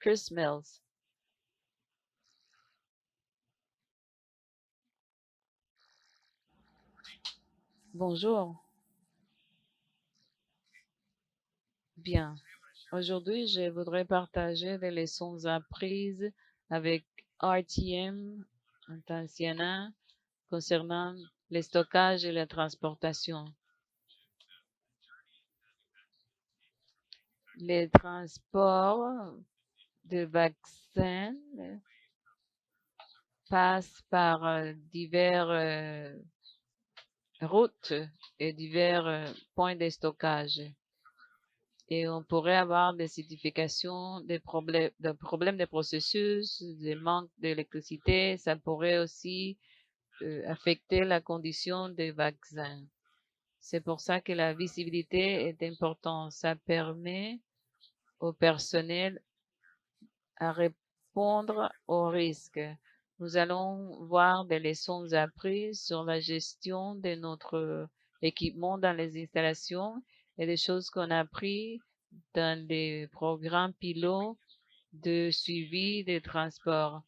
Chris Mills. Bonjour. Bien. Aujourd'hui, je voudrais partager des leçons apprises avec RTM Intentionnel concernant le stockage et la transportation. Les transports de vaccins passent par diverses routes et divers points de stockage. Et on pourrait avoir des certifications, des problèmes de processus, des manques d'électricité. Ça pourrait aussi affecter la condition des vaccins. C'est pour ça que la visibilité est importante. Ça permet au personnel à répondre aux risques. Nous allons voir des leçons apprises sur la gestion de notre équipement dans les installations et des choses qu'on a appris dans les programmes pilotes de suivi des transports.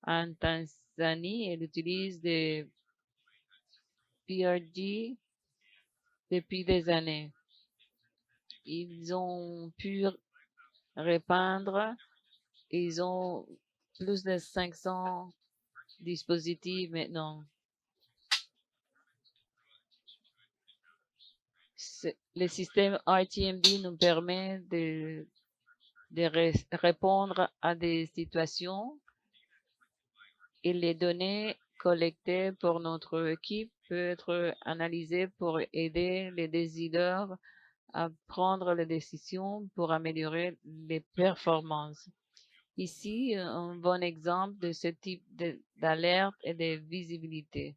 En Tanzanie, elle utilise des PRD depuis des années. Ils ont pu répandre, ils ont plus de 500 dispositifs maintenant. Le système RTMD nous permet de répondre à des situations et les données collectées pour notre équipe peuvent être analysées pour aider les décideurs à prendre les décisions pour améliorer les performances. Ici, un bon exemple de ce type d'alerte et de visibilité.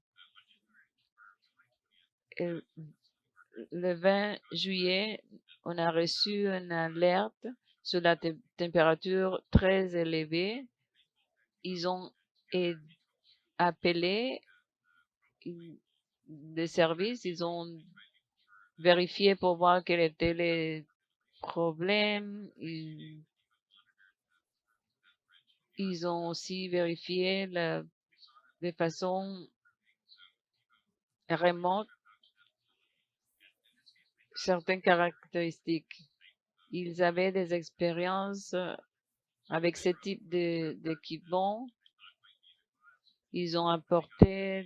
Le 20 juillet, on a reçu une alerte sur la température très élevée. Ils ont appelé des services, ils ont vérifié pour voir quels étaient les problèmes. Ils ont aussi vérifié de façon remote certaines caractéristiques. Ils avaient des expériences avec ce type d'équipement. Ils ont apporté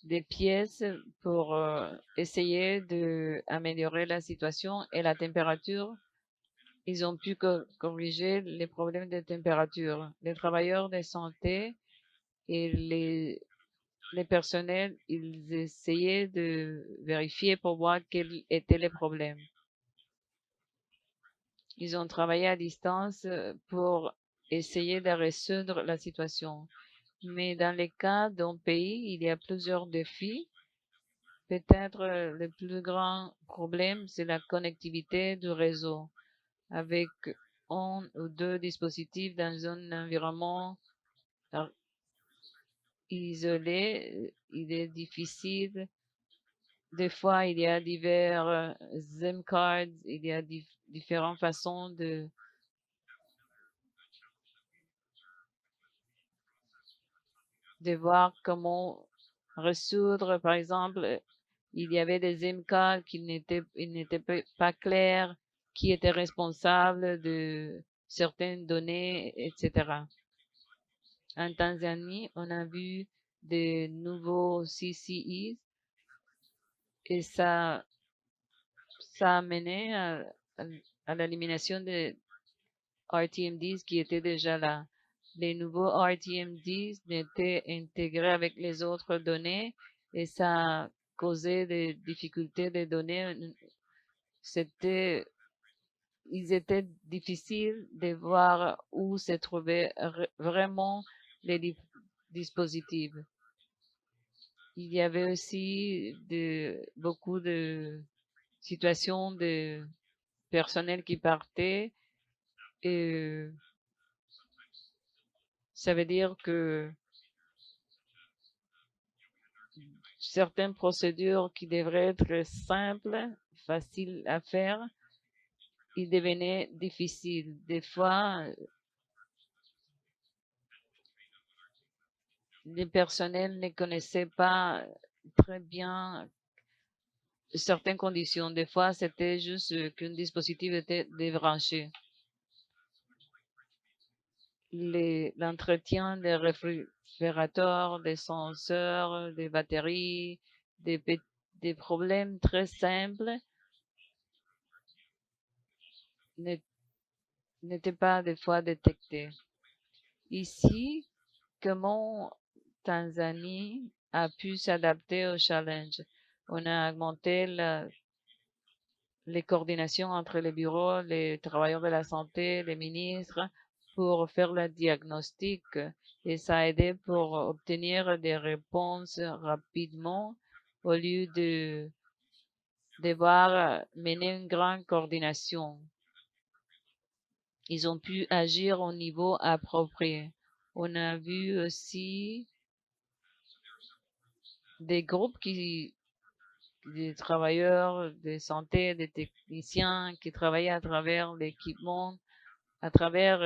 des pièces pour essayer d'améliorer la situation et la température. Ils ont pu corriger les problèmes de température. Les travailleurs de santé et les personnels, ils essayaient de vérifier pour voir quels étaient les problèmes. Ils ont travaillé à distance pour essayer de résoudre la situation. Mais dans le cas d'un pays, il y a plusieurs défis. Peut-être le plus grand problème, c'est la connectivité du réseau. Avec un ou deux dispositifs dans un environnement isolé, il est difficile. Des fois, il y a divers SIM cards, il y a différentes façons de voir comment résoudre. Par exemple, il y avait des SIM cards qui n'étaient pas clairs, qui étaient responsables de certaines données, etc. En Tanzanie, on a vu de nouveaux CCEs et ça a mené à l'élimination des RTMDs qui étaient déjà là. Les nouveaux RTMDs n'étaient intégrés avec les autres données et ça a causé des difficultés de données. Ils étaient difficiles de voir où se trouvaient vraiment les dispositifs. Il y avait aussi beaucoup de situations de personnel qui partaient et ça veut dire que certaines procédures qui devraient être simples, faciles à faire, il devenait difficile. Des fois, les personnels ne connaissaient pas très bien certaines conditions. Des fois, c'était juste qu'un dispositif était débranché. L'entretien des réfrigérateurs, des senseurs, des batteries, des problèmes très simples n'étaient pas des fois détectés. Ici, comment Tanzanie a pu s'adapter au challenge? On a augmenté les coordinations entre les bureaux, les travailleurs de la santé, les ministres pour faire le diagnostic et ça a aidé pour obtenir des réponses rapidement au lieu de devoir mener une grande coordination. Ils ont pu agir au niveau approprié. On a vu aussi des groupes des travailleurs de santé, des techniciens qui travaillaient à travers l'équipement, à travers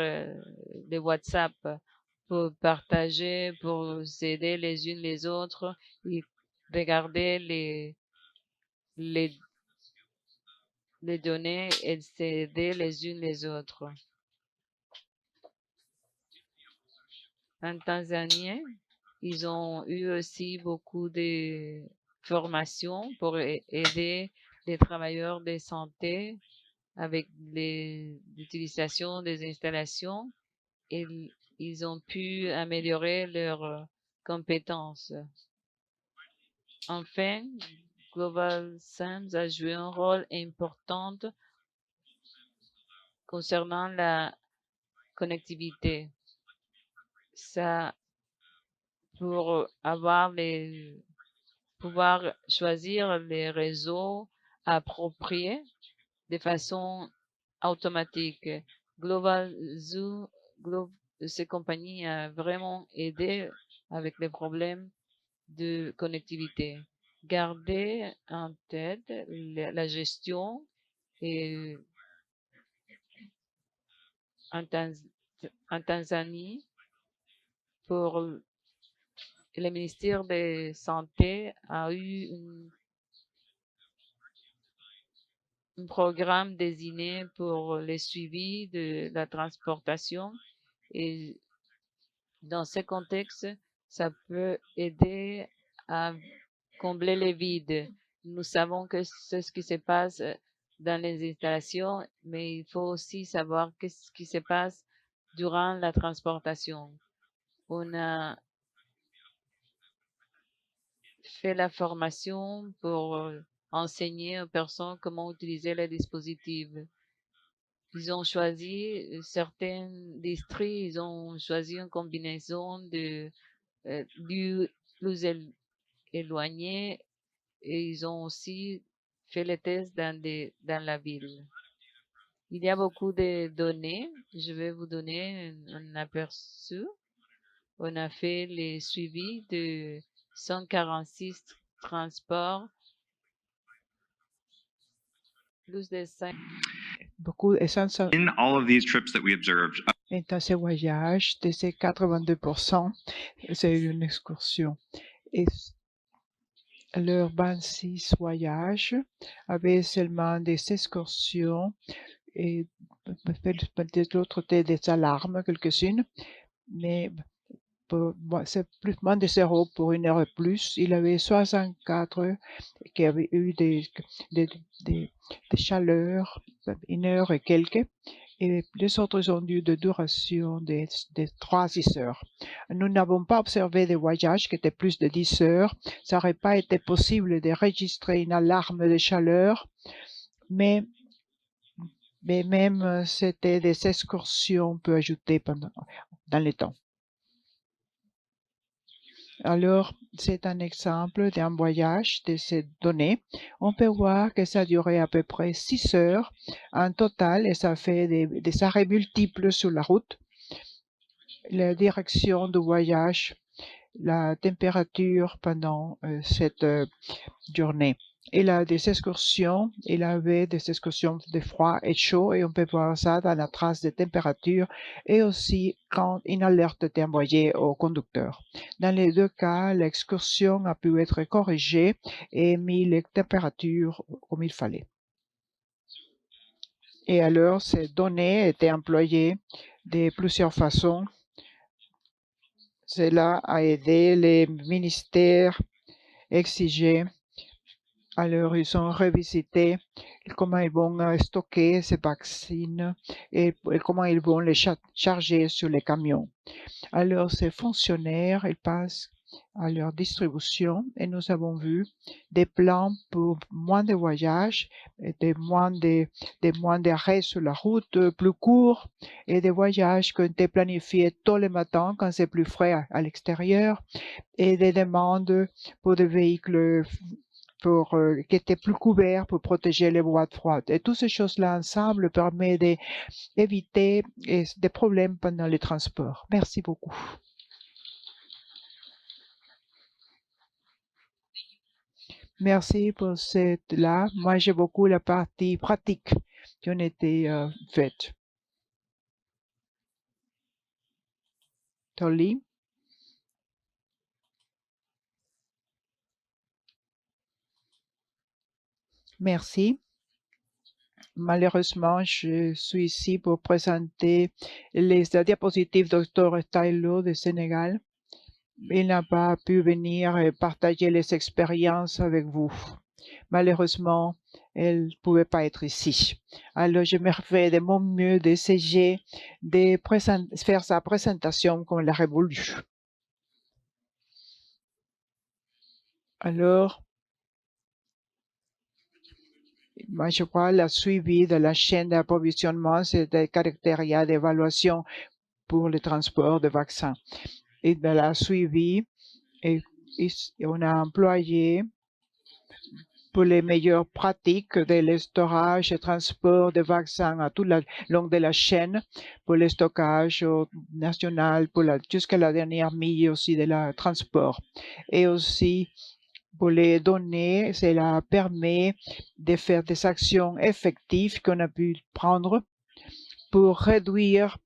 les WhatsApp pour partager, pour s'aider les unes les autres et regarder les, les données et s'aider les unes les autres. En Tanzanie, ils ont eu aussi beaucoup de formations pour aider les travailleurs de santé avec l'utilisation des installations et ils ont pu améliorer leurs compétences. Enfin, Global Sams a joué un rôle important concernant la connectivité. Ça, pour pouvoir choisir les réseaux appropriés de façon automatique. Global Zoo, ces compagnies a vraiment aidé avec les problèmes de connectivité. Gardez en tête la gestion et en Tanzanie pour le ministère de Santé a eu un programme désigné pour le suivi de la transportation et dans ce contexte, ça peut aider à combler les vides. Nous savons que c'est ce qui se passe dans les installations, mais il faut aussi savoir qu'est-ce qui se passe durant la transportation. On a fait la formation pour enseigner aux personnes comment utiliser les dispositifs. Ils ont choisi certains districts, ils ont choisi une combinaison de lieux plus éloignés et ils ont aussi fait les tests dans la ville. Il y a beaucoup de données. Je vais vous donner un aperçu. On a fait les suivis de 146 transports, plus de 5. Beaucoup essentiellement. In all of these trips that we observed, Et dans ces voyages, de ces 82%, c'est une excursion. Et leurs 26 voyages avaient seulement des excursions et peut-être l'autre des alarmes, quelques-unes, mais c'est plus moins de 0 pour 1 heure et plus. Il avait 64 qui avaient eu des chaleurs, 1 heure et quelques, et les autres ont eu de duration de 3 à 6 heures. Nous n'avons pas observé des voyages qui étaient plus de 10 heures. Ça n'aurait pas été possible de enregistrer une alarme de chaleur, mais même c'était des excursions peu ajoutées dans le temps. Alors, c'est un exemple d'un voyage de ces données. On peut voir que ça durait à peu près 6 heures en total et ça fait des arrêts multiples sur la route. La direction du voyage, la température pendant cette journée. Il a des excursions, il avait des excursions de froid et chaud et on peut voir ça dans la trace de température et aussi quand une alerte est envoyée au conducteur. Dans les deux cas, l'excursion a pu être corrigée et mis les températures comme il fallait. Et alors, ces données étaient employées de plusieurs façons. Cela a aidé les ministères exigés. Alors, ils ont revisité comment ils vont stocker ces vaccins et comment ils vont les charger sur les camions. Alors, ces fonctionnaires, ils passent à leur distribution et nous avons vu des plans pour moins de voyages, et moins d'arrêts sur la route, plus courts, et des voyages qui ont été planifiés tôt le matin quand c'est plus frais à l'extérieur, et des demandes pour des véhicules qui étaient plus couverts pour protéger les boîtes froides. Et toutes ces choses-là ensemble permettent d'éviter des problèmes pendant les transports. Merci beaucoup. Merci pour cette-là. Moi, j'ai beaucoup la partie pratique qui ont été faite. Tolly? Merci. Malheureusement, je suis ici pour présenter les diapositives du Dr. Taylor de Sénégal. Il n'a pas pu venir et partager les expériences avec vous. Malheureusement, elle ne pouvait pas être ici. Alors, je me fais de mon mieux d'essayer de faire sa présentation comme elle aurait voulu. Alors, moi, je crois la suivi de la chaîne d'approvisionnement, c'est des caractéristiques d'évaluation pour le transport de vaccins. Et de la suivi, et on a employé pour les meilleures pratiques de storage et transport de vaccins à toute la longue de la chaîne, pour le stockage national, jusqu'à la dernière mille aussi de la transport. Et aussi, pour les données, cela permet de faire des actions effectives qu'on a pu prendre pour réduire,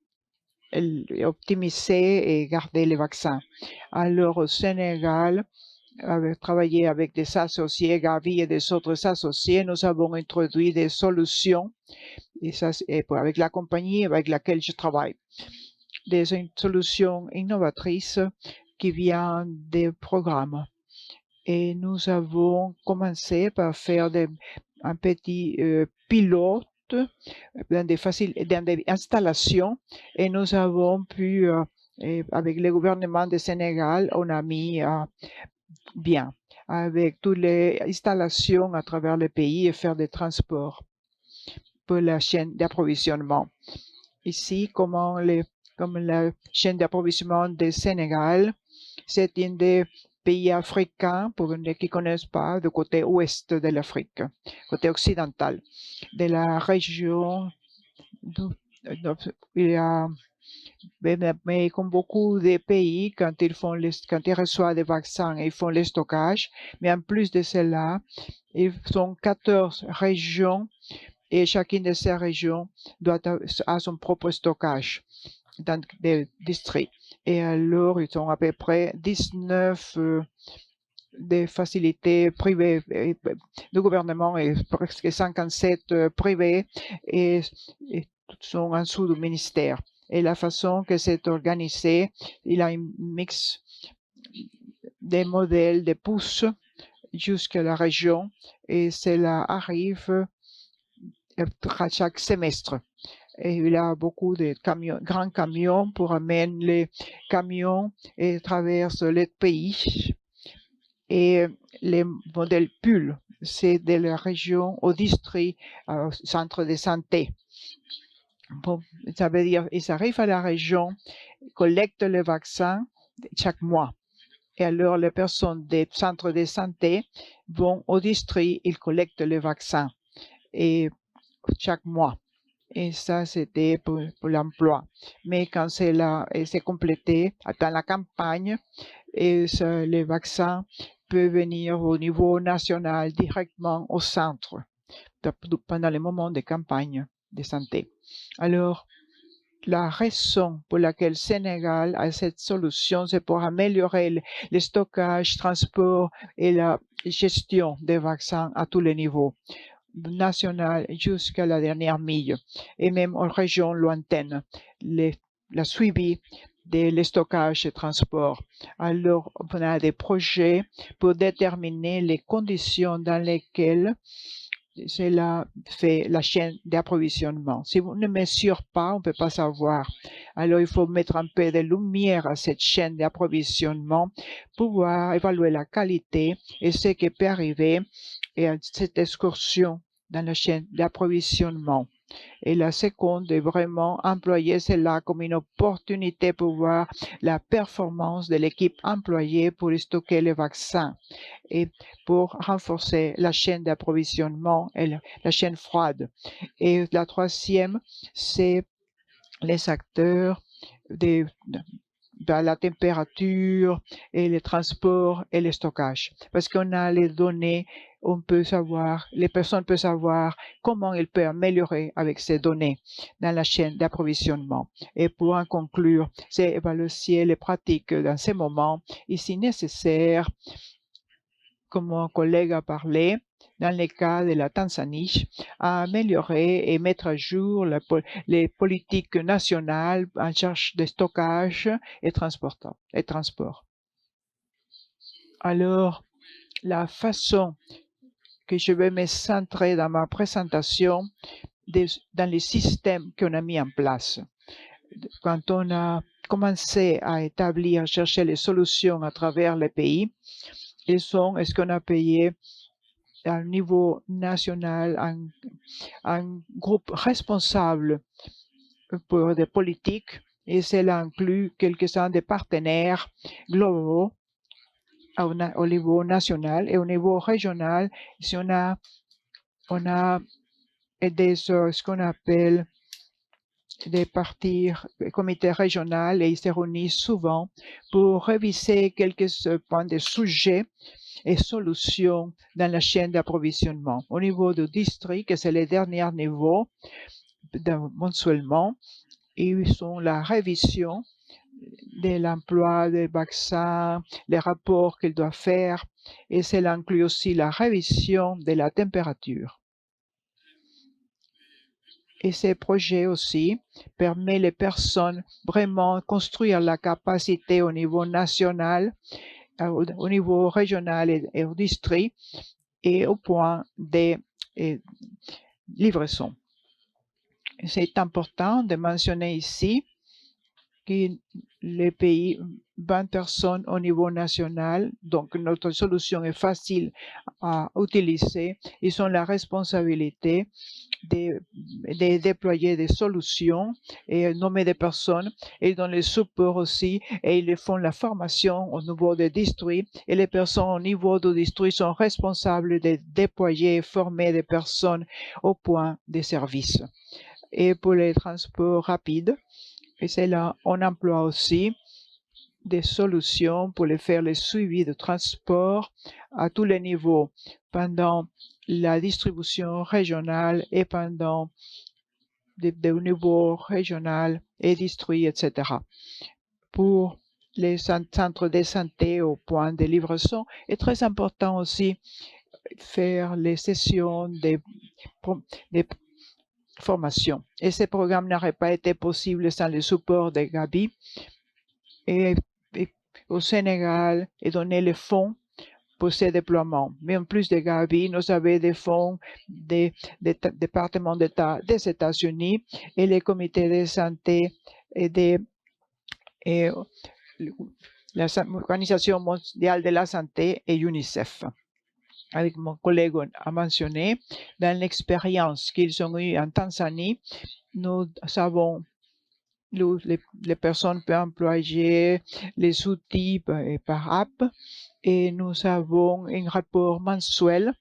optimiser et garder les vaccins. Alors, au Sénégal, travaillé avec des associés, Gavi et des autres associés, nous avons introduit des solutions, et ça, avec la compagnie avec laquelle je travaille, des solutions innovatrices qui viennent des programmes. Et nous avons commencé par faire un petit pilote dans des installations et nous avons pu, avec le gouvernement du Sénégal, on a mis bien avec toutes les installations à travers le pays et faire des transports pour la chaîne d'approvisionnement. Ici, comme la chaîne d'approvisionnement du Sénégal, c'est un des pays africains, pour ceux qui ne connaissent pas, du côté ouest de l'Afrique, côté occidental, de la région. Il y a, mais comme beaucoup de pays, quand ils reçoivent des vaccins, ils font le stockage. Mais en plus de cela, ils sont 14 régions et chacune de ces régions a son propre stockage dans des districts. Et alors, ils ont à peu près 19 des facilités privées du gouvernement et presque 57 privées et sont en dessous du ministère. Et la façon que c'est organisé, il a un mix des modèles de pouces jusqu'à la région et cela arrive à chaque semestre. Et il y a beaucoup de grands camions pour amener les camions et traverser le pays. Et les modèles PUL, c'est de la région au district, au centre de santé. Bon, ça veut dire qu'ils arrivent à la région, collectent le vaccin chaque mois. Et alors, les personnes des centres de santé vont au district, ils collectent le vaccin et chaque mois. Et ça, c'était pour l'emploi. Mais quand c'est complété dans la campagne, et les vaccins peut venir au niveau national directement au centre pendant les moments de campagne de santé. Alors, la raison pour laquelle Sénégal a cette solution, c'est pour améliorer le stockage, transport et la gestion des vaccins à tous les niveaux, national jusqu'à la dernière mille, et même en région lointaine, la suivi de stockage et transport. Alors, on a des projets pour déterminer les conditions dans lesquelles cela fait la chaîne d'approvisionnement. Si on ne mesure pas, on ne peut pas savoir. Alors, il faut mettre un peu de lumière à cette chaîne d'approvisionnement pour pouvoir évaluer la qualité et ce qui peut arriver et à cette excursion dans la chaîne d'approvisionnement. Et la seconde est vraiment employer cela comme une opportunité pour voir la performance de l'équipe employée pour stocker les vaccins et pour renforcer la chaîne d'approvisionnement et la chaîne froide. Et la troisième, c'est les acteurs de la température et le transport et le stockage. Parce qu'on a les données, on peut savoir, les personnes peuvent savoir comment ils peuvent améliorer avec ces données dans la chaîne d'approvisionnement. Et pour en conclure, c'est évaluer les pratiques dans ces moments et si nécessaire, comme mon collègue a parlé, dans le cas de la Tanzanie, à améliorer et mettre à jour les politiques nationales en charge de stockage et transport. Alors, la façon que je vais me centrer dans ma présentation dans les systèmes qu'on a mis en place. Quand on a commencé à chercher les solutions à travers les pays, ils sont ce qu'on a payé à un niveau national, un groupe responsable pour des politiques, et cela inclut quelques-uns des partenaires globaux au niveau national et au niveau régional. Si on a ce qu'on appelle des comités régionaux et ils se réunissent souvent pour réviser quelques points de sujets et solutions dans la chaîne d'approvisionnement. Au niveau du district, c'est le dernier niveau mensuellement, ils sont la révision de l'emploi des vaccins, les rapports qu'ils doivent faire, et cela inclut aussi la révision de la température. Et ces projets aussi permettent les personnes vraiment construire la capacité au niveau national, au niveau régional et au district et au point de livraison. C'est important de mentionner ici que les pays, 20 personnes au niveau national, donc notre solution est facile à utiliser. Ils ont la responsabilité de déployer des solutions et nommer des personnes. Ils donnent le support aussi et ils font la formation au niveau des districts. Et les personnes au niveau du district sont responsables de déployer et former des personnes au point de service. Et pour les transports rapides, et c'est là, on emploie aussi des solutions pour faire le suivi de transport à tous les niveaux, pendant la distribution régionale et pendant des niveaux régional et district, etc. Pour les centres de santé au point de livraison, est très important aussi faire les sessions de formation. Et ce programme n'aurait pas été possible sans le support de Gabi. Et au Sénégal, et donner les fonds pour ces déploiements. Mais en plus de Gavi, nous avons des fonds des départements d'État des États-Unis et les comités de santé et l'Organisation mondiale de la santé et UNICEF. Avec mon collègue a mentionné, dans l'expérience qu'ils ont eue en Tanzanie, nous savons les personnes peuvent employer les outils par app et nous avons un rapport mensuel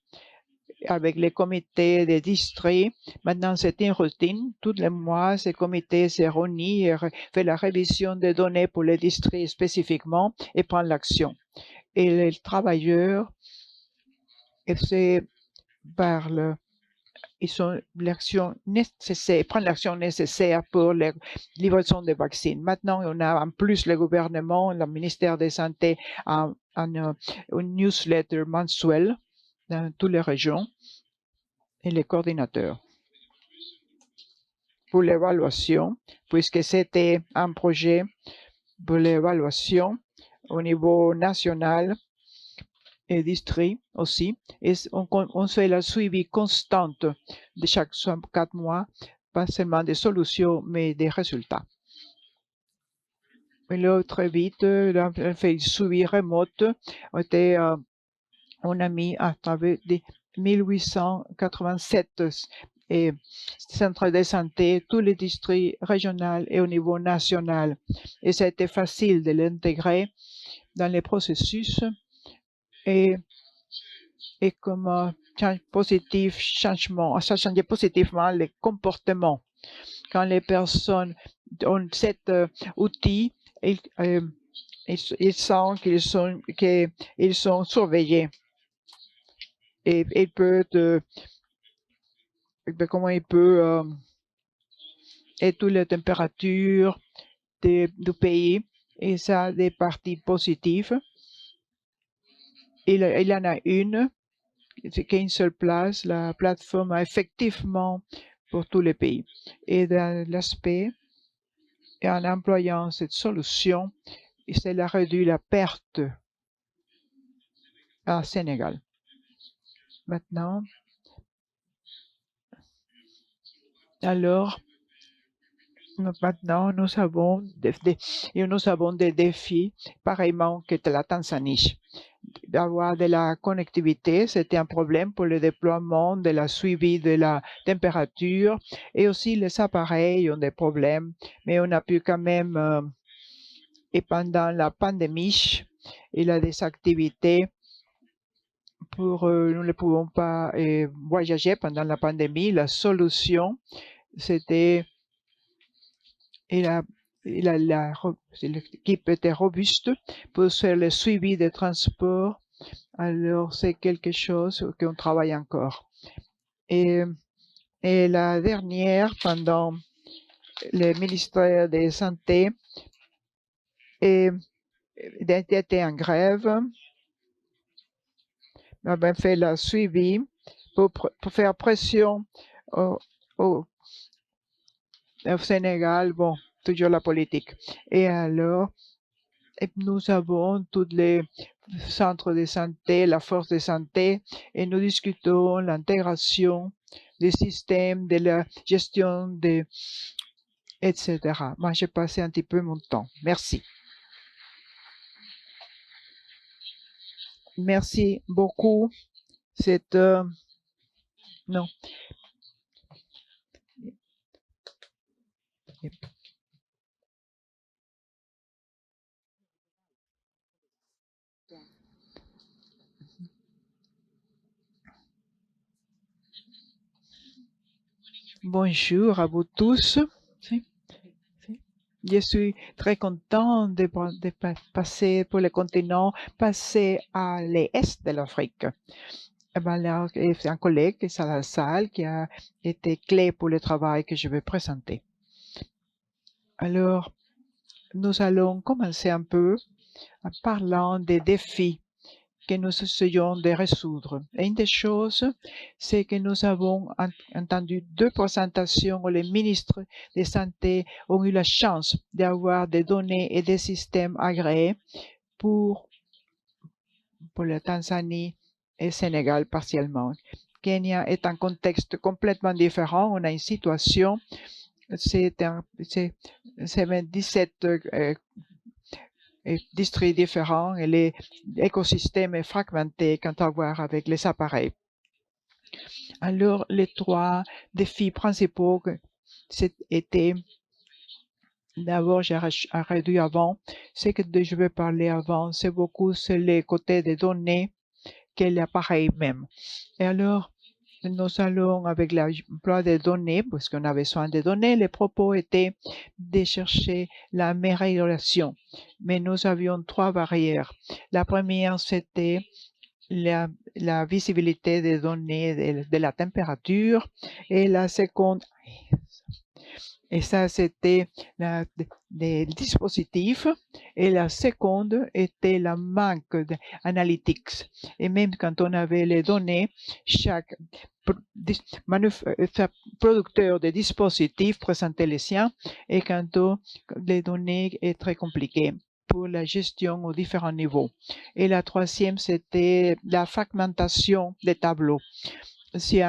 avec les comités des districts. Maintenant, c'est une routine. Tous les mois, ces comités se réunissent et font la révision des données pour les districts spécifiquement et prennent l'action. et les travailleurs parlent. Ils sont l'action nécessaire, prennent l'action nécessaire pour la livraison des vaccins. Maintenant, on a en plus le gouvernement, le ministère de la Santé, une newsletter mensuelle dans toutes les régions et les coordinateurs pour l'évaluation, puisque c'était un projet pour l'évaluation au niveau national et district aussi. Et on fait la suivi constante de chaque 4 mois, pas seulement des solutions, mais des résultats. Et là, très vite, on fait le suivi remote. On a mis à travers des 1887 et centres de santé, tous les districts régionaux et au niveau national. Et ça a été facile de l'intégrer dans les processus et comme changement, ça change positivement les comportements. Quand les personnes ont cet outil, ils sentent qu'ils sont surveillés. Et il peut comment il peut et toutes les températures du pays, et ça a des parties positives. Il y en a une, c'est qu'une seule place, la plateforme a effectivement pour tous les pays. Et dans l'aspect, en employant cette solution, cela réduit la perte au Sénégal. Maintenant, alors, maintenant, nous avons des défis, pareillement que de la Tanzanie. D'avoir de la connectivité, c'était un problème pour le déploiement de la suivi de la température, et aussi les appareils ont des problèmes, mais on a pu quand même, et pendant la pandémie, il y a des activités pour, nous ne pouvons pas voyager pendant la pandémie. La solution, c'était, l'équipe était robuste pour faire le suivi des transports. Alors, c'est quelque chose qu'on travaille encore. Et la dernière, pendant le ministère de la Santé, était en grève, on a fait le suivi pour faire pression au Sénégal, bon, toujours la politique. Et alors, nous avons tous les centres de santé, la force de santé, et nous discutons l'intégration des systèmes, de la gestion, etc. Moi, j'ai passé un petit peu mon temps. Merci. Merci beaucoup. C'est non. Bonjour à vous tous. Je suis très content de passer pour le continent, passer à l'est de l'Afrique. C'est un collègue qui est à la salle qui a été clé pour le travail que je vais présenter. Alors, nous allons commencer un peu en parlant des défis que nous essayons de résoudre. Et une des choses, c'est que nous avons entendu 2 présentations où les ministres de santé ont eu la chance d'avoir des données et des systèmes agréés pour la Tanzanie et le Sénégal partiellement. Kenya est un contexte complètement différent. On a une situation, c'est 17 districts différents et l'écosystème est fragmenté quant à voir avec les appareils. Alors, les 3 défis principaux étaient, d'abord, j'ai réduit avant, c'est que je vais parler avant, c'est les côtés des données que l'appareil même. Et alors, nous allons avec l'emploi des données, parce qu'on a besoin de données, les propos étaient de chercher la amélioration. Mais nous avions 3 barrières. La première, c'était la visibilité des données de la température, et la seconde, et ça c'était des dispositifs, et la seconde était la manque d'analytics. Et même quand on avait les données, chaque producteur de dispositifs présentait les siens, et quand les données est très compliquées pour la gestion aux différents niveaux. Et la troisième, c'était la fragmentation des tableaux. Si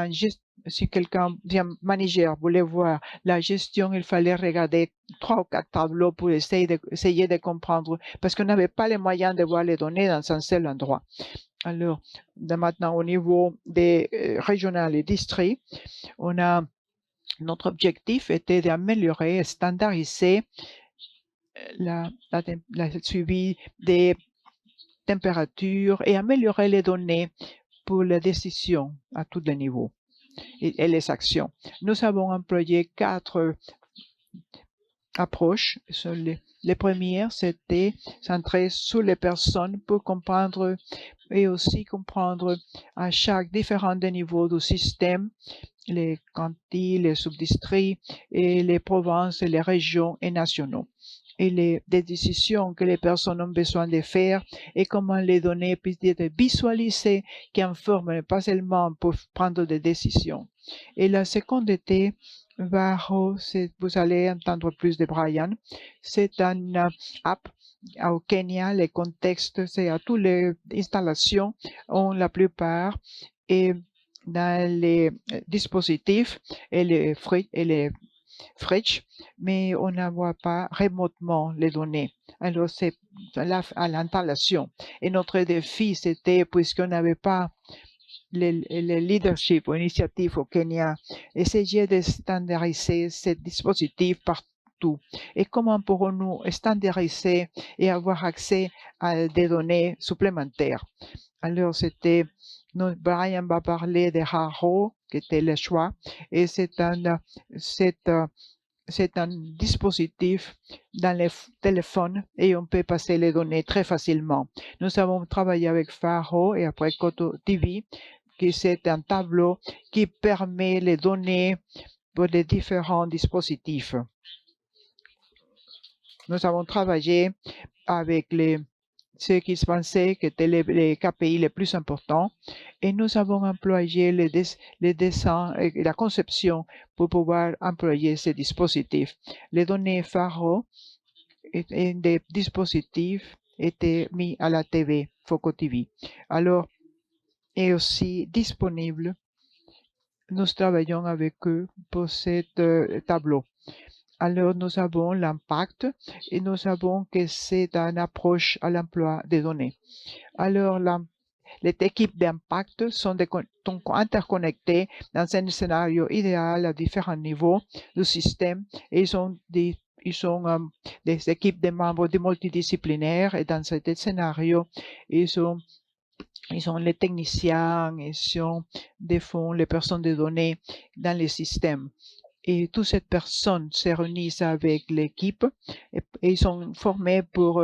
quelqu'un, un manager voulait voir la gestion, il fallait regarder 3 ou 4 tableaux pour essayer de comprendre, parce qu'on n'avait pas les moyens de voir les données dans un seul endroit. Alors, maintenant, au niveau des régionales et districts, notre objectif était d'améliorer et standardiser le suivi des températures et améliorer les données pour les décisions à tous les niveaux et les actions. Nous avons employé 4 approches. Les premières, c'était centré sur les personnes pour comprendre et aussi comprendre à chaque différents niveaux du système, les counties, les sous-districts et les provinces et les régions et nationaux, et des décisions que les personnes ont besoin de faire et comment les données puissent être visualisées, qui informent pas seulement pour prendre des décisions. Et la seconde était Varro, vous allez entendre plus de Brian. C'est une app au Kenya. Les contextes, c'est à toutes les installations, ont la plupart, et dans les dispositifs et les fridges, mais on ne voit pas remotement les données. Alors, c'est à l'installation. Et notre défi, c'était, puisqu'on n'avait pas le leadership ou initiative au Kenya, essayer de standardiser ces dispositifs partout. Et comment pourrons-nous standardiser et avoir accès à des données supplémentaires? Alors, Brian va parler de Haro, qui était le choix, et c'est un dispositif dans les téléphones et on peut passer les données très facilement. Nous avons travaillé avec Faro et après Koto TV, qui c'est un tableau qui permet les données pour les différents dispositifs. Nous avons travaillé avec ceux qui pensaient que étaient les KPI les plus importants, et nous avons employé les dessins et la conception pour pouvoir employer ces dispositifs. Les données Faro et des dispositifs étaient mis à la TV, Foco TV. Alors, est aussi disponible. Nous travaillons avec eux pour ce tableau. Alors, nous avons l'impact et nous savons que c'est une approche à l'emploi des données. Alors, les équipes d'impact sont interconnectées dans un scénario idéal à différents niveaux du système, et ils sont des équipes de membres multidisciplinaires, et dans ce scénario, ils sont les techniciens, ils sont les personnes de données dans les systèmes. Et toutes ces personnes se réunissent avec l'équipe et ils sont formés pour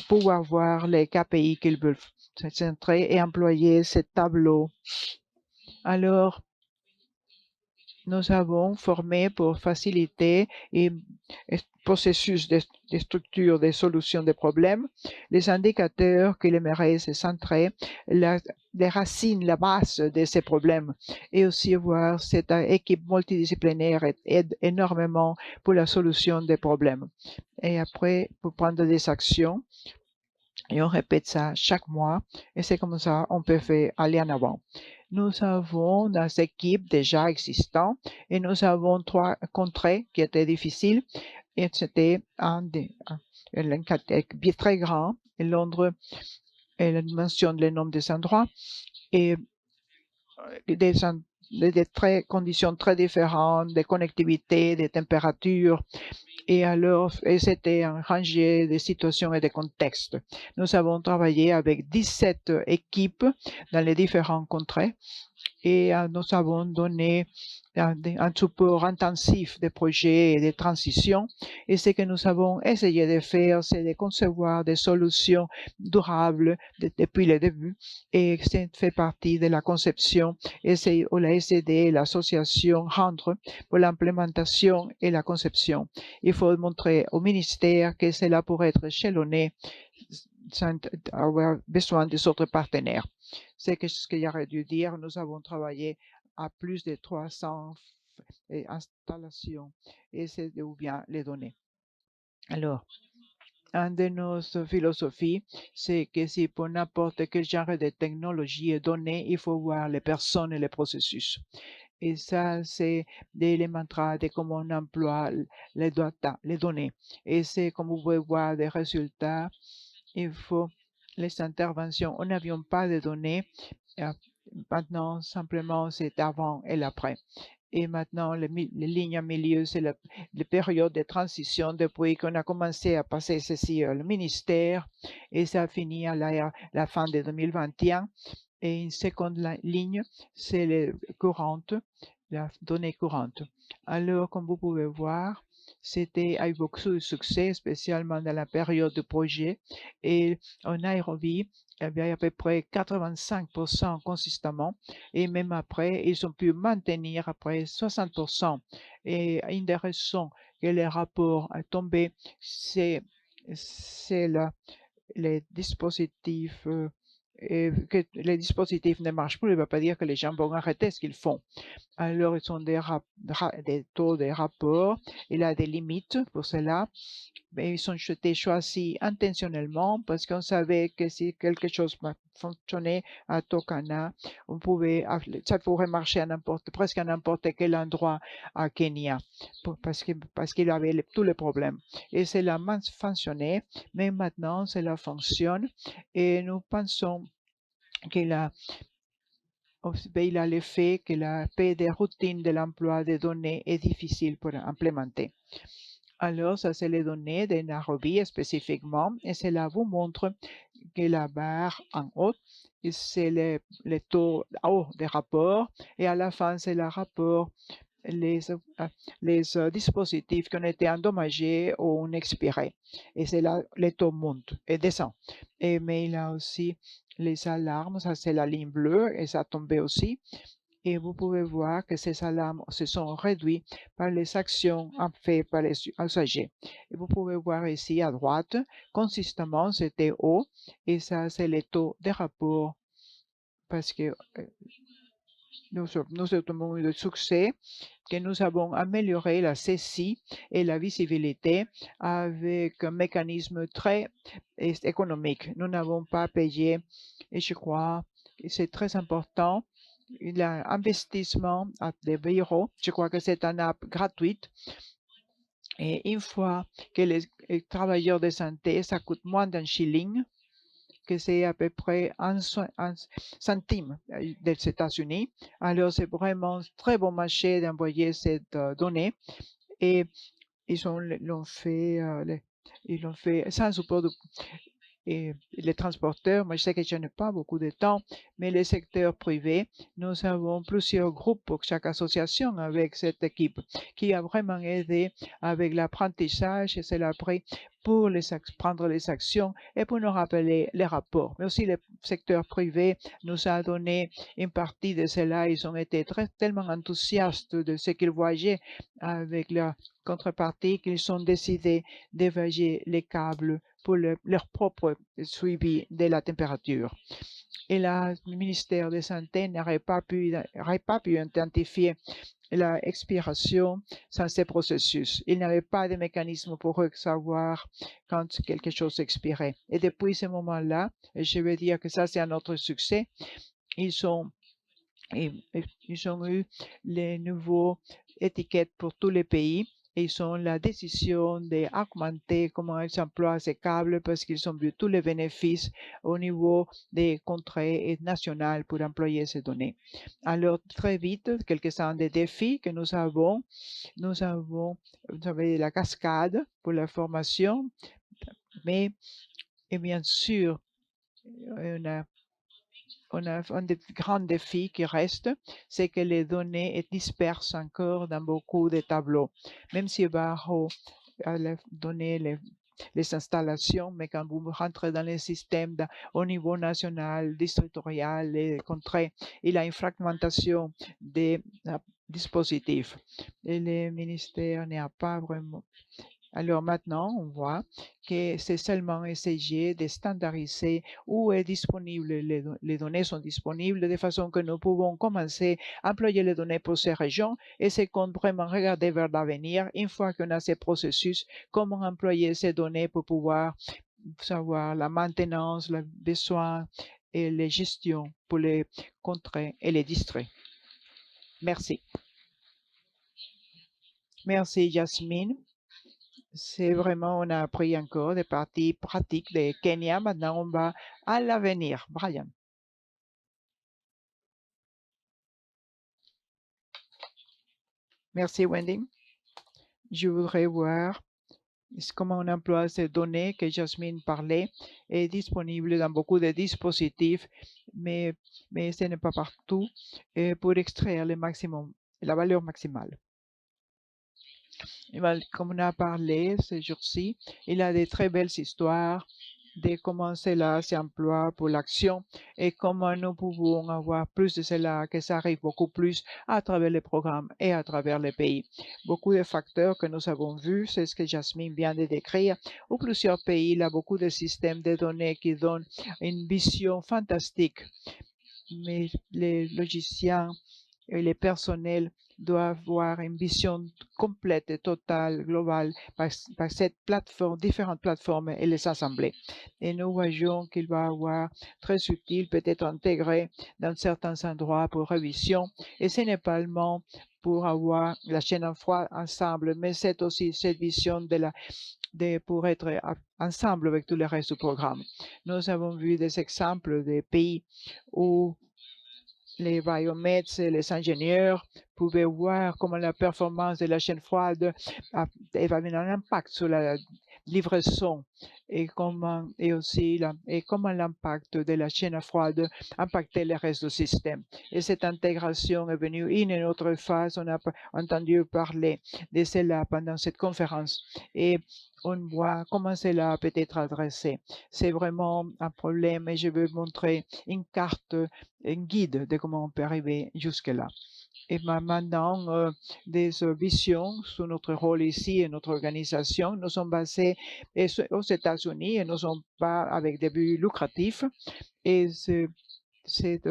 pouvoir voir les KPI qu'ils veulent centrer et employer ce tableau. Alors, nous avons formé pour faciliter et processus de structure des solutions des problèmes, les indicateurs que l'aimeraient se centrer, les racines, la base de ces problèmes, et aussi voir cette équipe multidisciplinaire aide énormément pour la solution des problèmes. Et après, pour prendre des actions, et on répète ça chaque mois, et c'est comme ça on peut faire aller en avant. Nous avons des équipes déjà existantes et nous avons 3 contrées qui étaient difficiles, et c'était un très grand. Et Londres, elle mentionne le nom des endroits et des conditions très différentes, de connectivité, de température. Et alors, c'était un rangé de situations et de contextes. Nous avons travaillé avec 17 équipes dans les différents contrées et nous avons donné un support intensif des projets et des transitions. Et ce que nous avons essayé de faire, c'est de concevoir des solutions durables depuis le début. Et ça fait partie de la conception. Et c'est la SED, l'association Rendre, pour l'implémentation et la conception. Il faut montrer au ministère que c'est là pour être échelonné sans avoir besoin des autres partenaires. C'est ce qu'il y aurait dû dire. Nous avons travaillé à plus de 300 installations et c'est d'où bien les données. Alors, une de nos philosophies, c'est que si pour n'importe quel genre de technologie et données, il faut voir les personnes et les processus. Et ça, c'est des mantras de comment on emploie les données. Et c'est comme vous pouvez voir des résultats. Il faut les interventions. On n'avions pas de données. Maintenant, simplement, c'est avant et l'après. Et maintenant, les lignes en milieu, c'est la période de transition depuis qu'on a commencé à passer ceci au ministère et ça finit à la fin de 2021. Et une seconde ligne, c'est les courantes, la donnée courante. Alors, comme vous pouvez voir, c'était avec beaucoup de succès, spécialement dans la période de projet. Et en Nairobi, il y avait à peu près 85% consistamment. Et même après, ils ont pu maintenir après 60%. Et une des raisons que les rapports a tombé, c'est les dispositifs et que les dispositifs ne marchent plus, ne veut pas dire que les gens vont arrêter ce qu'ils font. Alors, ils ont des taux de rapport, il a des limites pour cela, mais ils ont été choisis intentionnellement parce qu'on savait que si quelque chose fonctionnait à Turkana, ça pourrait marcher à presque à n'importe quel endroit à Kenya, parce qu'il avait tous les problèmes. Et cela fonctionnait, mais maintenant cela fonctionne et nous pensons qu'il a l'effet que la paix des routines de l'emploi des données est difficile pour implémenter. Alors, ça, c'est les données de Nairobi spécifiquement, et cela vous montre que la barre en haut, c'est les taux haut des rapports, et à la fin, c'est le rapport, les dispositifs qui ont été endommagés ou expirés. Et c'est là, les taux montent et descendent. Mais il y a aussi les alarmes, ça c'est la ligne bleue, et ça tombait aussi. Et vous pouvez voir que ces alarmes se sont réduites par les actions faites par les usagers. Et vous pouvez voir ici à droite, consistamment, c'était haut, et ça, c'est les taux de rapport, parce que nous avons eu de succès, que nous avons amélioré la saisie et la visibilité avec un mécanisme très économique. Nous n'avons pas payé, et je crois que c'est très important, l'investissement des bureaux. Je crois que c'est une app gratuite. Et une fois que les travailleurs de santé, ça coûte moins d'un shilling, que c'est à peu près un centime des États-Unis. Alors, c'est vraiment un très bon marché d'envoyer cette donnée. Et ils l'ont fait, sans support et les transporteurs. Moi, je sais que je n'ai pas beaucoup de temps, mais le secteur privé, nous avons plusieurs groupes pour chaque association avec cette équipe qui a vraiment aidé avec l'apprentissage et c'est l'après pour prendre les actions et pour nous rappeler les rapports. Mais aussi le secteur privé nous a donné une partie de cela. Ils ont été tellement enthousiastes de ce qu'ils voyaient avec la contrepartie qu'ils ont décidé d'évager les câbles pour leur propre suivi de la température. Et le ministère de la Santé n'aurait pas pu identifier l'expiration sans ces processus. Il n'avait pas de mécanisme pour savoir quand quelque chose expirait. Et depuis ce moment-là, je veux dire que ça, c'est un autre succès. Ils ont eu les nouveaux étiquettes pour tous les pays. Ils ont la décision d'augmenter comment ils emploient ces câbles parce qu'ils ont vu tous les bénéfices au niveau des contrats nationaux pour employer ces données. Alors, très vite, quelques-uns des défis que nous avons, vous avez la cascade pour la formation, mais, et bien sûr, on a un des grands défis qui reste, c'est que les données est dispersent encore dans beaucoup de tableaux. Même si Barreau a donné les installations, mais quand vous rentrez dans les systèmes au niveau national, distritorial et contrées, il y a une fragmentation des dispositifs. Et le ministère n'y a pas vraiment. Alors maintenant, on voit que c'est seulement essayer de standardiser où est disponible, les données sont disponibles de façon que nous pouvons commencer à employer les données pour ces régions et c'est qu'on vraiment regarder vers l'avenir, une fois qu'on a ces processus, comment employer ces données pour pouvoir savoir la maintenance, le besoin et les gestions pour les contrées et les districts. Merci. Merci, Jasmine. C'est vraiment, on a appris encore des parties pratiques de Kenya. Maintenant, on va à l'avenir. Brian. Merci, Wendy. Je voudrais voir comment on emploie ces données que Jasmine parlait, est disponible dans beaucoup de dispositifs, mais ce n'est pas partout pour extraire le maximum, la valeur maximale. Comme on a parlé ces jours-ci, il a de très belles histoires de comment cela s'emploie pour l'action et comment nous pouvons avoir plus de cela, que ça arrive beaucoup plus à travers les programmes et à travers les pays. Beaucoup de facteurs que nous avons vus, c'est ce que Jasmine vient de décrire, où plusieurs pays, il y a beaucoup de systèmes de données qui donnent une vision fantastique, mais les logiciens et les personnels doivent avoir une vision complète et totale, globale, par cette plateforme, différentes plateformes et les assembler. Et nous voyons qu'il va avoir très utile, peut-être intégré dans certains endroits pour révision. Et ce n'est pas seulement pour avoir la chaîne en froid ensemble, mais c'est aussi cette vision pour être ensemble avec tout le reste du programme. Nous avons vu des exemples des pays où les biomédecins et les ingénieurs pouvaient voir comment la performance de la chaîne froide avait un impact sur la livraison et comment l'impact de la chaîne froide impactait le reste du système. Et cette intégration est venue une autre phase. On a entendu parler de cela pendant cette conférence et on voit comment cela peut être adressé. C'est vraiment un problème et je vais montrer une carte, un guide de comment on peut arriver jusque-là. Et maintenant, des visions sur notre rôle ici et notre organisation. Nous sommes basés aux États-Unis et nous ne sommes pas avec des buts lucratifs. Et c'est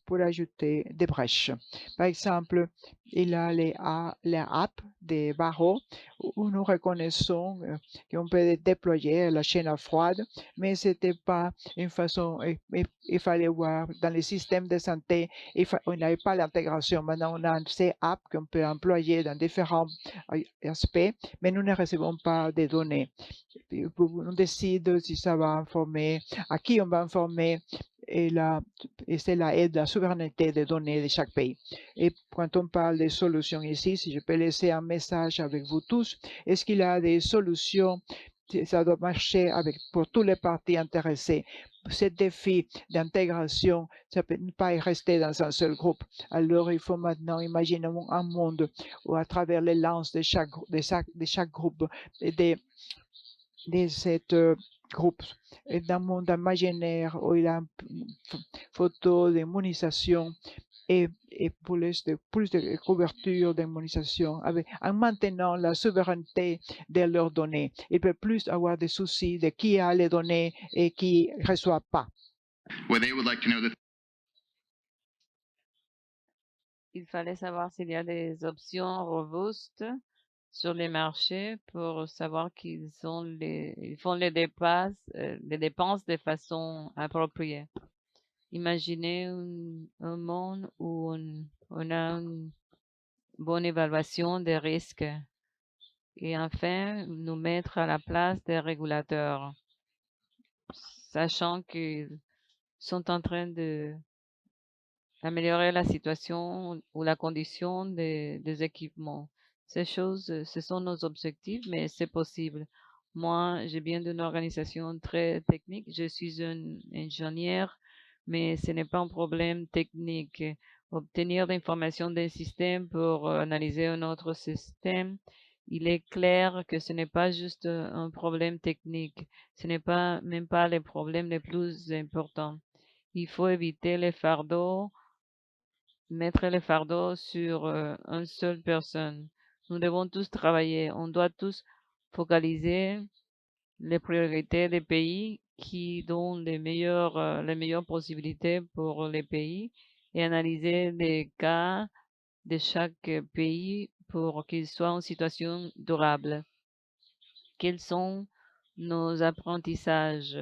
pour ajouter des brèches. Par exemple, il y a les apps des barreaux où nous reconnaissons qu'on peut déployer la chaîne froide, mais ce n'était pas une façon, il fallait voir dans les systèmes de santé, on n'avait pas l'intégration. Maintenant, on a ces apps qu'on peut employer dans différents aspects, mais nous ne recevons pas des données. On décide si ça va informer, à qui on va informer, et cela aide la souveraineté des données de chaque pays. Et quand on parle des solutions ici, si je peux laisser un message avec vous tous, est-ce qu'il y a des solutions? Ça doit marcher pour tous les partis intéressés. Ce défi d'intégration, ça ne peut pas rester dans un seul groupe. Alors, il faut maintenant imaginer un monde où, à travers les lances de chaque groupe, de cette groupe, et dans le monde imaginaire où il y a une photo d'immunisation et plus de couverture d'immunisation, en maintenant la souveraineté de leurs données. Il peut plus avoir des soucis de qui a les données et qui ne reçoit pas. Il fallait savoir s'il y a des options robustes sur les marchés pour savoir qu'ils font les dépenses de façon appropriée. Imaginez un monde où on a une bonne évaluation des risques et enfin nous mettre à la place des régulateurs, sachant qu'ils sont en train de améliorer la situation ou la condition des équipements. Ces choses, ce sont nos objectifs, mais c'est possible. Moi, je viens d'une organisation très technique. Je suis une ingénieure mais ce n'est pas un problème technique. Obtenir l'information d'un système pour analyser un autre système, il est clair que ce n'est pas juste un problème technique. Ce n'est pas même pas les problèmes les plus importants. Il faut éviter les fardeaux, mettre les fardeaux sur une seule personne. Nous devons tous travailler. On doit tous focaliser les priorités des pays qui donnent les meilleures possibilités pour les pays et analyser les cas de chaque pays pour qu'ils soient en situation durable. Quels sont nos apprentissages?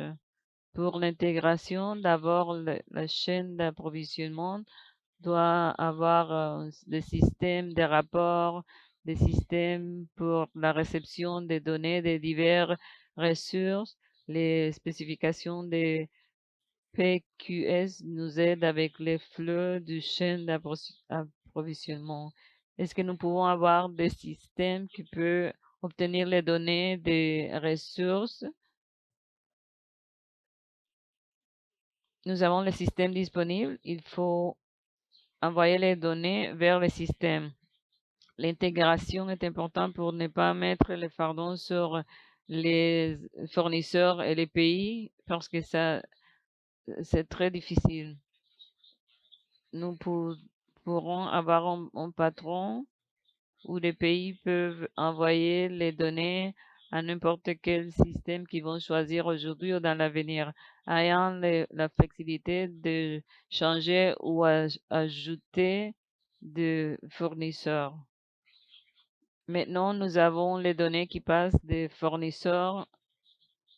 Pour l'intégration, d'abord, la chaîne d'approvisionnement doit avoir des systèmes de rapports, des systèmes pour la réception des données des diverses ressources. Les spécifications des PQS nous aident avec les flux du chaîne d'approvisionnement. Est-ce que nous pouvons avoir des systèmes qui peuvent obtenir les données des ressources? Nous avons le système disponible. Il faut envoyer les données vers le système. L'intégration est importante pour ne pas mettre les fardeaux sur les fournisseurs et les pays parce que ça, c'est très difficile. Nous pourrons avoir un patron où les pays peuvent envoyer les données à n'importe quel système qu'ils vont choisir aujourd'hui ou dans l'avenir, ayant la flexibilité de changer ou ajouter de fournisseurs. Maintenant, nous avons les données qui passent des fournisseurs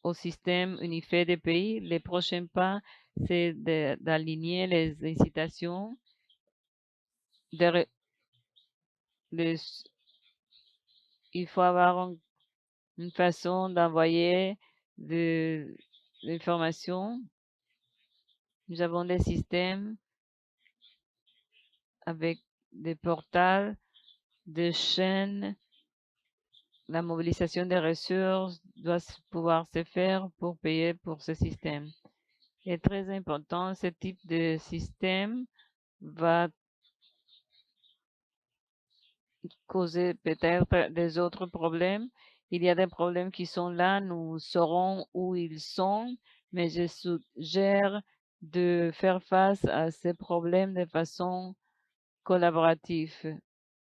au système unifié des pays. Les prochains pas, c'est d'aligner les incitations il faut avoir une façon d'envoyer de l'information. Nous avons des systèmes avec des portails, des chaînes. La mobilisation des ressources doit pouvoir se faire pour payer pour ce système. C'est très important, ce type de système va causer peut-être des autres problèmes. Il y a des problèmes qui sont là, nous saurons où ils sont, mais je suggère de faire face à ces problèmes de façon collaborative.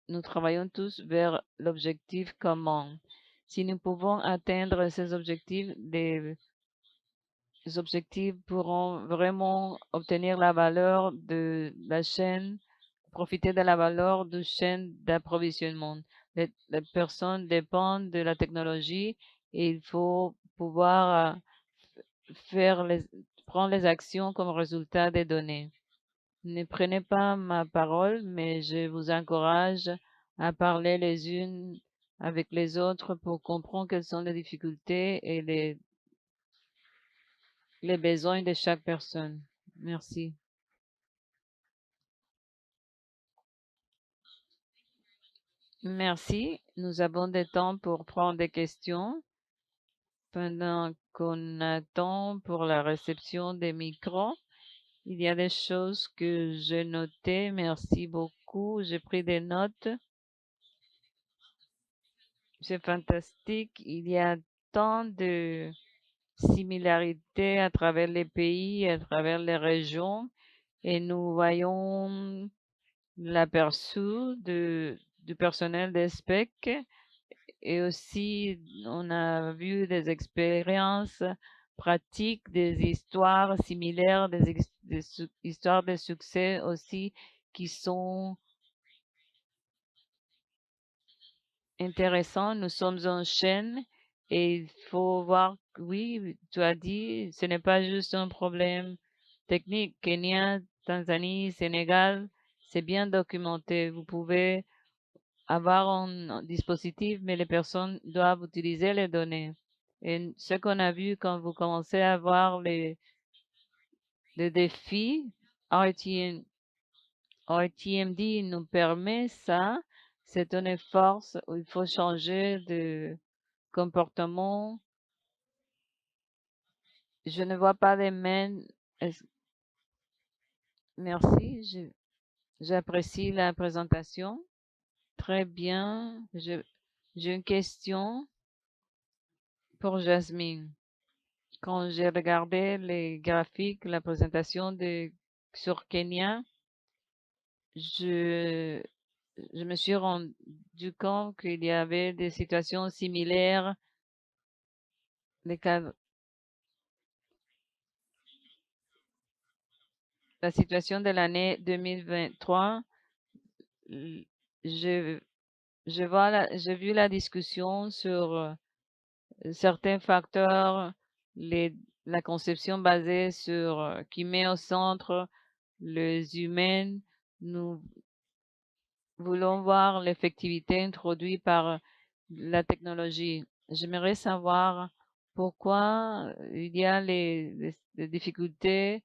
Nous travaillons tous vers l'objectif commun. Si nous pouvons atteindre ces objectifs, les objectifs pourront vraiment obtenir la valeur de la chaîne, profiter de la valeur de chaîne d'approvisionnement. Les personnes dépendent de la technologie et il faut pouvoir prendre les actions comme résultat des données. Ne prenez pas ma parole, mais je vous encourage à parler les unes avec les autres pour comprendre quelles sont les difficultés et les besoins de chaque personne. Merci. Merci. Nous avons des temps pour prendre des questions pendant qu'on attend pour la réception des micros. Il y a des choses que j'ai notées. Merci beaucoup. J'ai pris des notes. C'est fantastique. Il y a tant de similarités à travers les pays, à travers les régions, et nous voyons l'aperçu du personnel des SPEC et aussi on a vu des expériences pratiques, des histoires similaires, des histoires de succès aussi qui sont intéressantes. Nous sommes en chaîne et il faut voir, oui, tu as dit, ce n'est pas juste un problème technique. Kenya, Tanzanie, Sénégal, c'est bien documenté. Vous pouvez avoir un dispositif, mais les personnes doivent utiliser les données. Et ce qu'on a vu quand vous commencez à voir les défis, RTMD nous permet ça. C'est une force où il faut changer de comportement. Je ne vois pas les mains. Merci. J'apprécie la présentation. Très bien. J'ai une question pour Jasmine. Quand j'ai regardé les graphiques, la présentation sur Kenya, je me suis rendu compte qu'il y avait des situations similaires. La situation de l'année 2023, j'ai j'ai vu la discussion sur certains facteurs, la conception basée sur qui met au centre les humains. Nous voulons voir l'effectivité introduite par la technologie. J'aimerais savoir pourquoi il y a les difficultés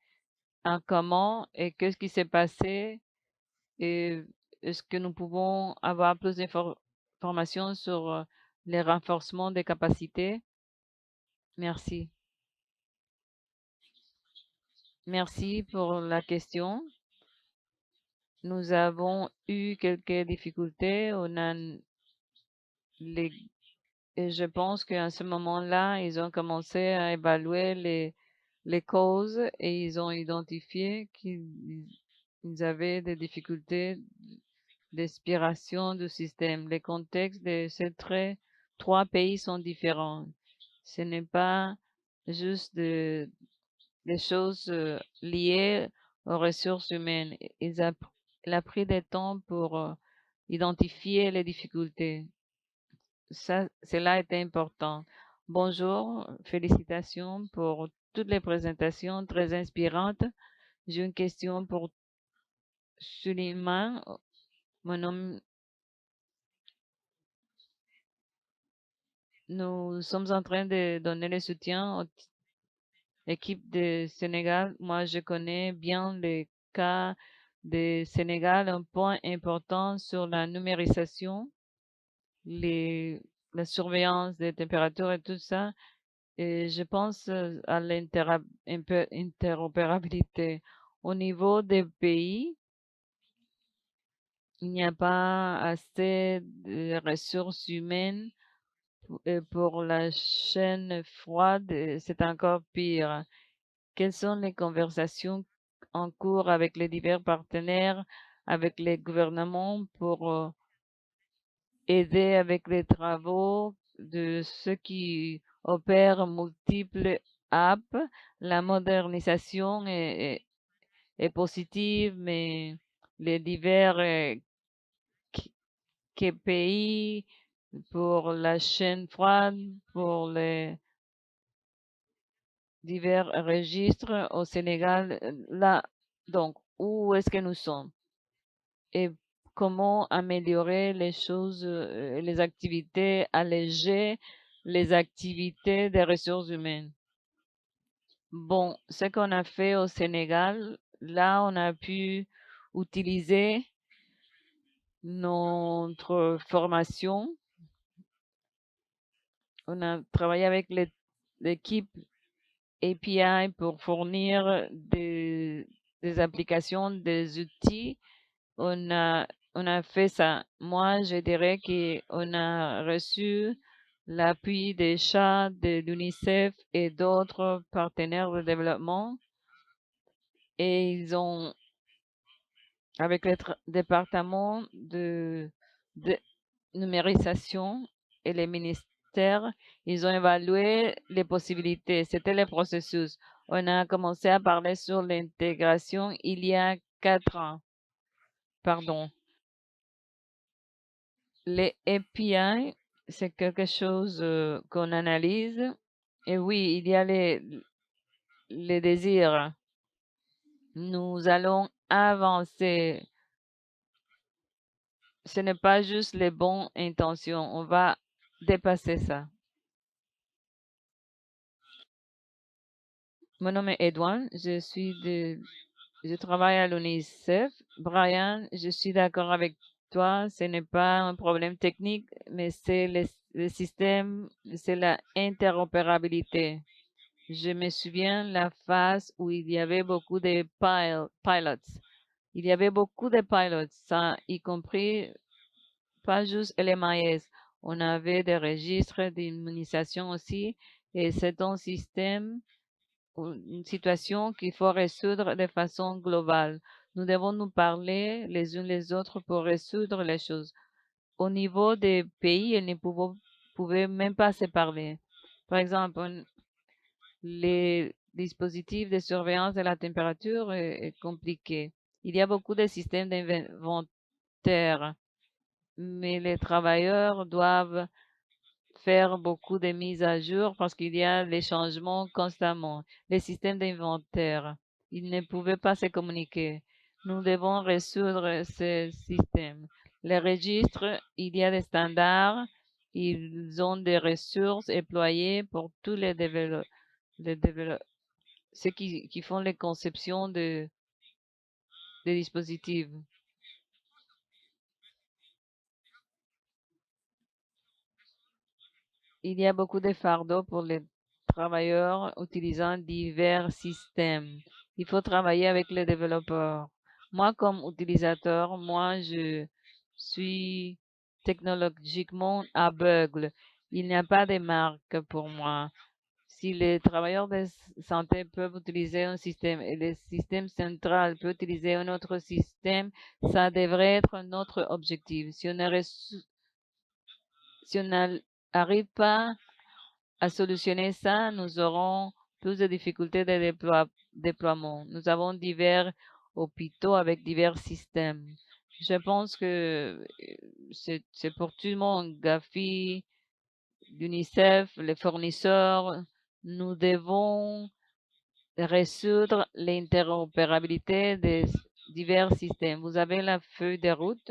en comment et qu'est-ce qui s'est passé et est-ce que nous pouvons avoir plus d'informations sur les renforcements des capacités? Merci. Merci pour la question. Nous avons eu quelques difficultés. Et je pense qu'à ce moment-là, ils ont commencé à évaluer les causes et ils ont identifié qu'ils avaient des difficultés d'inspiration du système. Les contextes de ces trois pays sont différents. Ce n'est pas juste des choses liées aux ressources humaines. Il a pris des temps pour identifier les difficultés. Cela est important. Bonjour, félicitations pour toutes les présentations très inspirantes. J'ai une question pour Suleiman. Mon nom, nous sommes en train de donner le soutien aux équipes de Sénégal. Moi, je connais bien les cas de Sénégal. Un point important sur la numérisation, la surveillance des températures et tout ça. Et je pense à l'interopérabilité. Au niveau des pays, il n'y a pas assez de ressources humaines pour la chaîne froide. C'est encore pire. Quelles sont les conversations en cours avec les divers partenaires, avec les gouvernements pour aider avec les travaux de ceux qui opèrent multiples apps? La modernisation est positive, mais les divers KPI pour la chaîne froide, pour les divers registres au Sénégal, là, donc, où est-ce que nous sommes et comment améliorer les choses, les activités, alléger les activités des ressources humaines. Bon, ce qu'on a fait au Sénégal, là, on a pu utiliser notre formation. On a travaillé avec l'équipe API pour fournir des applications, des outils. On a fait ça. Moi, je dirais qu'on a reçu l'appui des chats, de l'UNICEF et d'autres partenaires de développement. Et ils ont, avec le département de numérisation et les ministères, ils ont évalué les possibilités. C'était le processus. On a commencé à parler sur l'intégration il y a 4 ans. Pardon. Les API, c'est quelque chose qu'on analyse. Et oui, il y a les désirs. Nous allons avancer. Ce n'est pas juste les bonnes intentions. On va dépasser ça. Mon nom est Edouard. Je travaille à l'UNICEF. Brian, je suis d'accord avec toi. Ce n'est pas un problème technique, mais c'est le système, c'est la interopérabilité. Je me souviens la phase où il y avait beaucoup de pilots. Il y avait beaucoup de pilots, ça, y compris pas juste LMIS. On avait des registres d'immunisation aussi, et c'est un système, une situation qu'il faut résoudre de façon globale. Nous devons nous parler les uns les autres pour résoudre les choses. Au niveau des pays, ils ne pouvaient même pas se parler. Par exemple, les dispositifs de surveillance de la température est compliqué. Il y a beaucoup de systèmes d'inventaire, mais les travailleurs doivent faire beaucoup de mises à jour parce qu'il y a des changements constamment. Les systèmes d'inventaire, ils ne pouvaient pas se communiquer. Nous devons résoudre ce système. Les registres, il y a des standards, ils ont des ressources employées pour tous les ceux qui font les conceptions des dispositifs. Il y a beaucoup de fardeaux pour les travailleurs utilisant divers systèmes. Il faut travailler avec les développeurs. Moi, comme utilisateur, moi, je suis technologiquement aveugle. Il n'y a pas de marque pour moi. Si les travailleurs de santé peuvent utiliser un système et le système central peut utiliser un autre système, ça devrait être notre objectif. Si on n'arrive pas à solutionner ça, nous aurons plus de difficultés de déploiement. Nous avons divers hôpitaux avec divers systèmes. Je pense que c'est pour tout le monde, Gafi, l'UNICEF, les fournisseurs, nous devons résoudre l'interopérabilité des divers systèmes. Vous avez la feuille de route.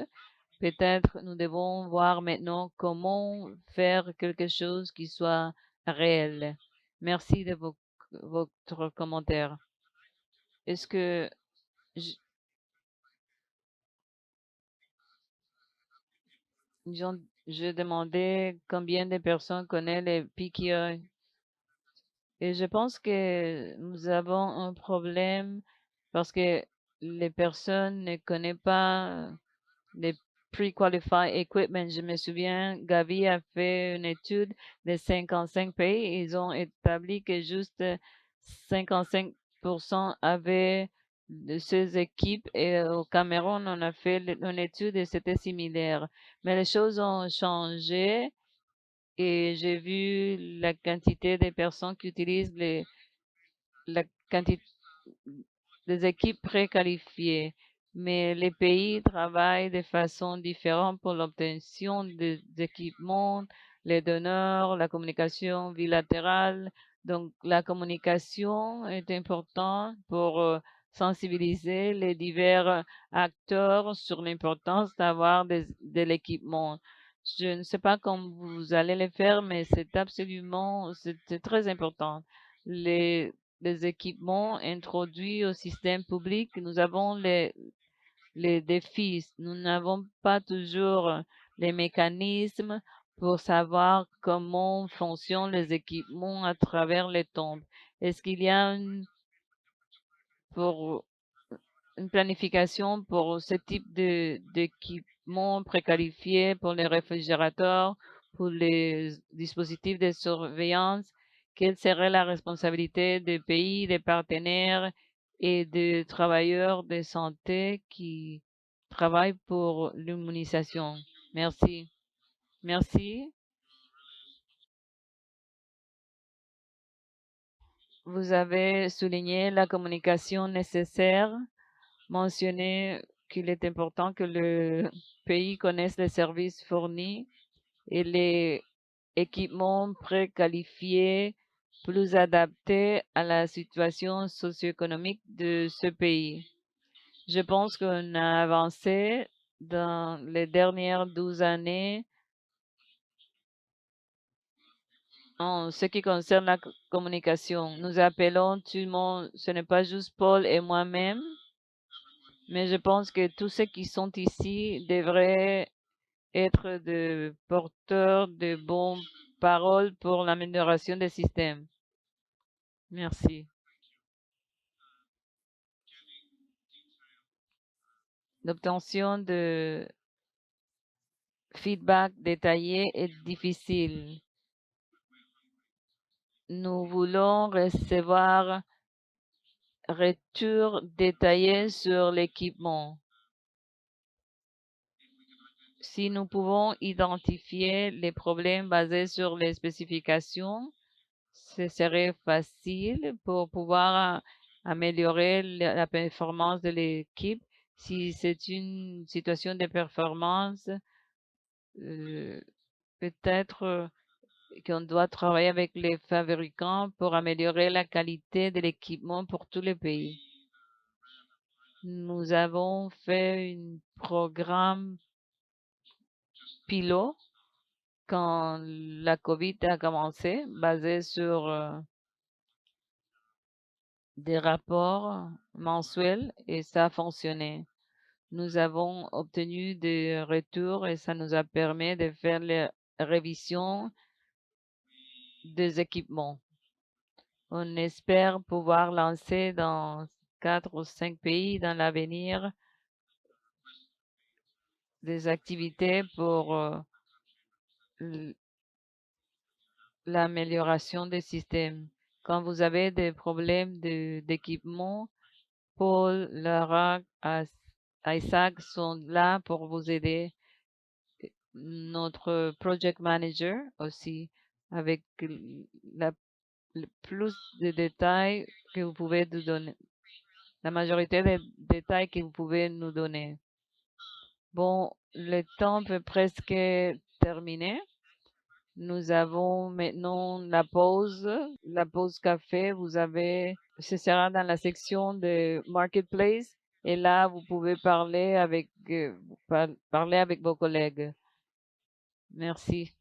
Peut-être nous devons voir maintenant comment faire quelque chose qui soit réel. Merci de votre commentaire. Est-ce que je, je demandais combien de personnes connaissent les PKI? Et je pense que nous avons un problème parce que les personnes ne connaissent pas les pre-qualified equipment. Je me souviens, Gavi a fait une étude de 55 pays. Ils ont établi que juste 55% avaient de ces équipes et au Cameroun, on a fait une étude et c'était similaire. Mais les choses ont changé et j'ai vu la quantité de personnes qui utilisent la quantité des équipes préqualifiées, mais les pays travaillent de façon différente pour l'obtention des équipements, les donneurs, la communication bilatérale. Donc, la communication est importante pour sensibiliser les divers acteurs sur l'importance d'avoir de l'équipement. Je ne sais pas comment vous allez le faire, mais c'est très important. Les équipements introduits au système public, nous avons les défis. Nous n'avons pas toujours les mécanismes pour savoir comment fonctionnent les équipements à travers les temps. Est-ce qu'il y a pour une planification pour ce type d'équipement préqualifié pour les réfrigérateurs, pour les dispositifs de surveillance? Quelle serait la responsabilité des pays, des partenaires et des travailleurs de santé qui travaillent pour l'immunisation? Merci. Merci. Vous avez souligné la communication nécessaire, mentionné qu'il est important que le pays connaisse les services fournis et les équipements préqualifiés plus adaptés à la situation socio-économique de ce pays. Je pense qu'on a avancé dans les dernières 12 années en ce qui concerne la communication. Nous appelons tout le monde, ce n'est pas juste Paul et moi-même, mais je pense que tous ceux qui sont ici devraient être de porteurs de bonnes paroles pour l'amélioration des systèmes. Merci. L'obtention de feedback détaillé est difficile. Nous voulons recevoir retour détaillé sur l'équipement. Si nous pouvons identifier les problèmes basés sur les spécifications, ce serait facile pour pouvoir améliorer la performance de l'équipe. Si c'est une situation de performance, peut-être qu'on doit travailler avec les fabricants pour améliorer la qualité de l'équipement pour tous les pays. Nous avons fait un programme pilote quand la COVID a commencé, basé sur des rapports mensuels et ça a fonctionné. Nous avons obtenu des retours et ça nous a permis de faire les révisions des équipements. On espère pouvoir lancer dans 4 ou 5 pays dans l'avenir des activités pour l'amélioration des systèmes. Quand vous avez des problèmes d'équipement, Paul, Lara, Isaac sont là pour vous aider. Notre project manager aussi, avec le plus de détails que vous pouvez nous donner, la majorité des détails que vous pouvez nous donner. Bon, le temps peut presque terminer. Nous avons maintenant la pause café. Ce sera dans la section de Marketplace et là, vous pouvez parler avec vos collègues. Merci.